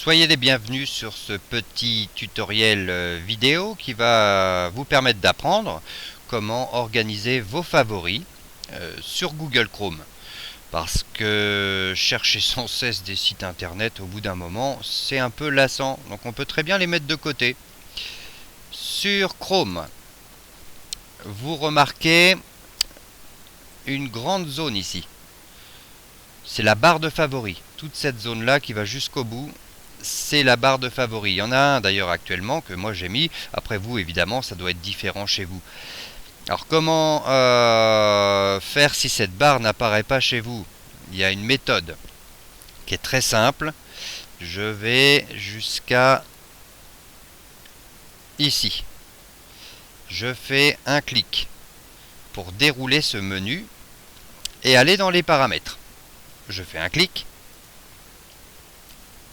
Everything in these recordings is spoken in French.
Soyez les bienvenus sur ce petit tutoriel vidéo qui va vous permettre d'apprendre comment organiser vos favoris sur Google Chrome. Parce que chercher sans cesse des sites internet au bout d'un moment, c'est un peu lassant. Donc on peut très bien les mettre de côté. Sur Chrome, vous remarquez une grande zone ici. C'est la barre de favoris. Toute cette zone-là qui va jusqu'au bout, c'est la barre de favoris. Il y en a un d'ailleurs actuellement que moi j'ai mis. Après vous, évidemment, ça doit être différent chez vous. Alors comment faire si cette barre n'apparaît pas chez vous? Il y a une méthode qui est très simple. Je vais jusqu'à ici. Je fais un clic pour dérouler ce menu et aller dans les paramètres. Je fais un clic.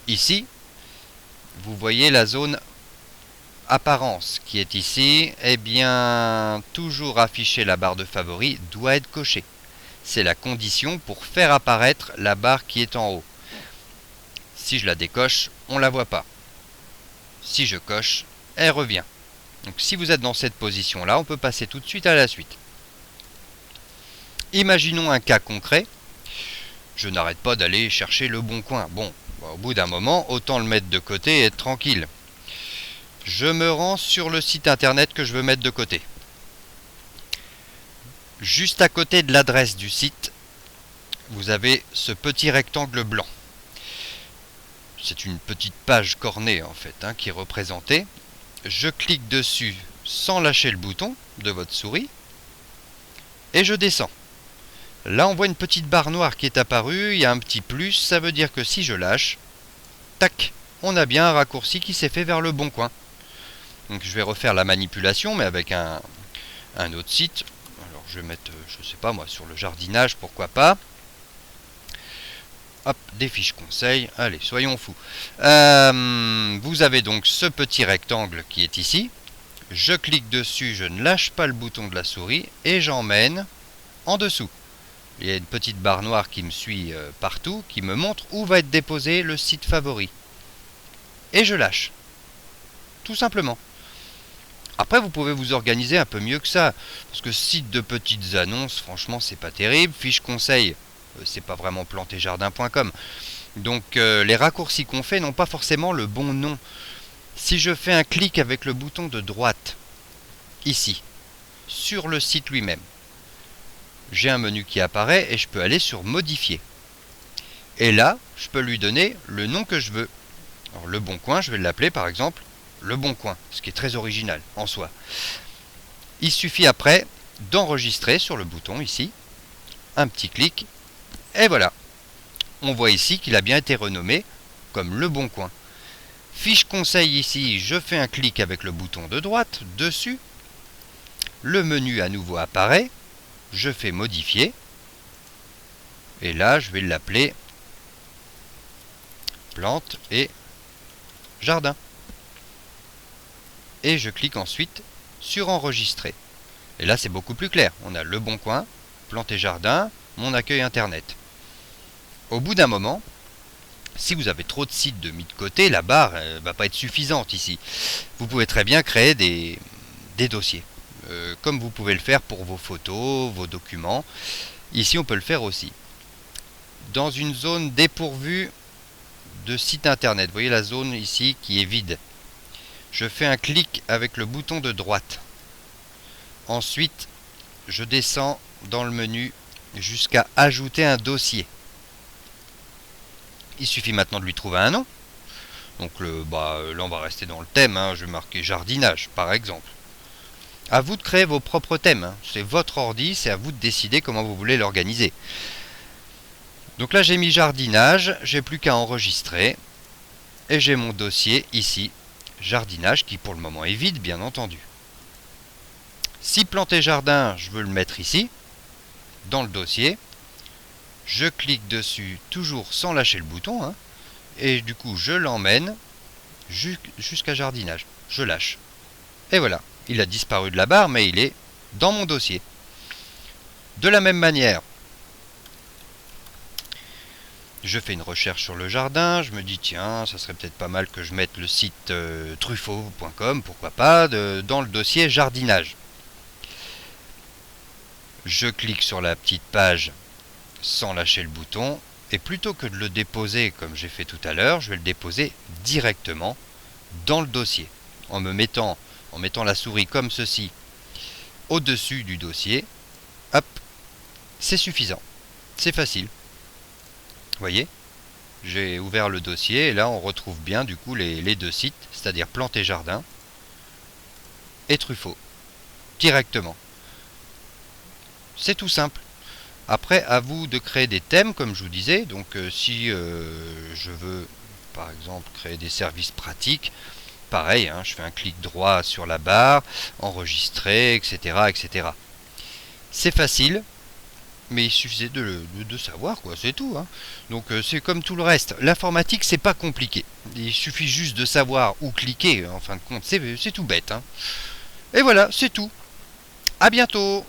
Ici, vous voyez la zone apparence qui est ici. Eh bien, toujours afficher la barre de favoris doit être cochée. C'est la condition pour faire apparaître la barre qui est en haut. Si je la décoche, on ne la voit pas. Si je coche, elle revient. Donc si vous êtes dans cette position-là, on peut passer tout de suite à la suite. Imaginons un cas concret. Je n'arrête pas d'aller chercher le bon coin. Bon, au bout d'un moment, autant le mettre de côté et être tranquille. Je me rends sur le site internet que je veux mettre de côté. Juste à côté de l'adresse du site, vous avez ce petit rectangle blanc. C'est une petite page cornée en fait qui est représentée. Je clique dessus sans lâcher le bouton de votre souris et je descends. Là on voit une petite barre noire qui est apparue, il y a un petit plus, ça veut dire que si je lâche, tac, on a bien un raccourci qui s'est fait vers le bon coin. Donc je vais refaire la manipulation mais avec un autre site. Alors je vais mettre, je sais pas moi, sur le jardinage, pourquoi pas. Hop, des fiches conseils, allez, soyons fous. Vous avez donc ce petit rectangle qui est ici. Je clique dessus, je ne lâche pas le bouton de la souris et j'emmène en dessous. Il y a une petite barre noire qui me suit partout, qui me montre où va être déposé le site favori. Et je lâche. Tout simplement. Après, vous pouvez vous organiser un peu mieux que ça. Parce que site de petites annonces, franchement, c'est pas terrible. Fiche conseil, c'est pas vraiment plantéjardin.com. Donc, les raccourcis qu'on fait n'ont pas forcément le bon nom. Si je fais un clic avec le bouton de droite, ici, sur le site lui-même, j'ai un menu qui apparaît et je peux aller sur modifier. Et là, je peux lui donner le nom que je veux. Alors, le bon coin, je vais l'appeler par exemple le bon coin, ce qui est très original en soi. Il suffit après d'enregistrer sur le bouton ici, un petit clic, et voilà. On voit ici qu'il a bien été renommé comme le bon coin. Fiche conseil ici, je fais un clic avec le bouton de droite dessus. Le menu à nouveau apparaît. Je fais modifier. Et là, je vais l'appeler plantes et jardin. Et je clique ensuite sur enregistrer. Et là, c'est beaucoup plus clair. On a le bon coin, plantes et jardin, mon accueil internet. Au bout d'un moment, si vous avez trop de sites de mis de côté, la barre ne va pas être suffisante ici. Vous pouvez très bien créer des dossiers, comme vous pouvez le faire pour vos photos, vos documents. Ici, on peut le faire aussi. Dans une zone dépourvue de site internet, vous voyez la zone ici qui est vide. Je fais un clic avec le bouton de droite. Ensuite, je descends dans le menu jusqu'à ajouter un dossier. Il suffit maintenant de lui trouver un nom. Donc là on va rester dans le thème, je vais marquer jardinage par exemple. À vous de créer vos propres thèmes, c'est votre ordi, c'est à vous de décider comment vous voulez l'organiser. Donc là j'ai mis jardinage, j'ai plus qu'à enregistrer. Et j'ai mon dossier ici, jardinage, qui pour le moment est vide bien entendu. Si planter jardin, je veux le mettre ici, dans le dossier. Je clique dessus, toujours sans lâcher le bouton, et du coup je l'emmène jusqu'à jardinage. Je lâche. Et voilà, il a disparu de la barre, mais il est dans mon dossier. De la même manière, Je fais une recherche sur le jardin, je me dis tiens, ça serait peut-être pas mal que je mette le site truffaut.com, pourquoi pas, dans le dossier jardinage. Je clique sur la petite page sans lâcher le bouton, et plutôt que de le déposer comme j'ai fait tout à l'heure, je vais le déposer directement dans le dossier, en mettant la souris comme ceci au-dessus du dossier. Hop, c'est suffisant, c'est facile. Vous voyez, j'ai ouvert le dossier et là on retrouve bien du coup les deux sites, c'est-à-dire Plantes et Jardin et Truffaut, directement. C'est tout simple. Après, à vous de créer des thèmes, comme je vous disais. Donc, si je veux, par exemple, créer des services pratiques, pareil, hein, je fais un clic droit sur la barre, enregistrer, etc., etc. C'est facile, mais il suffisait de savoir, quoi, c'est tout. Hein. Donc, c'est comme tout le reste. L'informatique, c'est pas compliqué. Il suffit juste de savoir où cliquer, en fin de compte. C'est tout bête. Hein. Et voilà, c'est tout. À bientôt.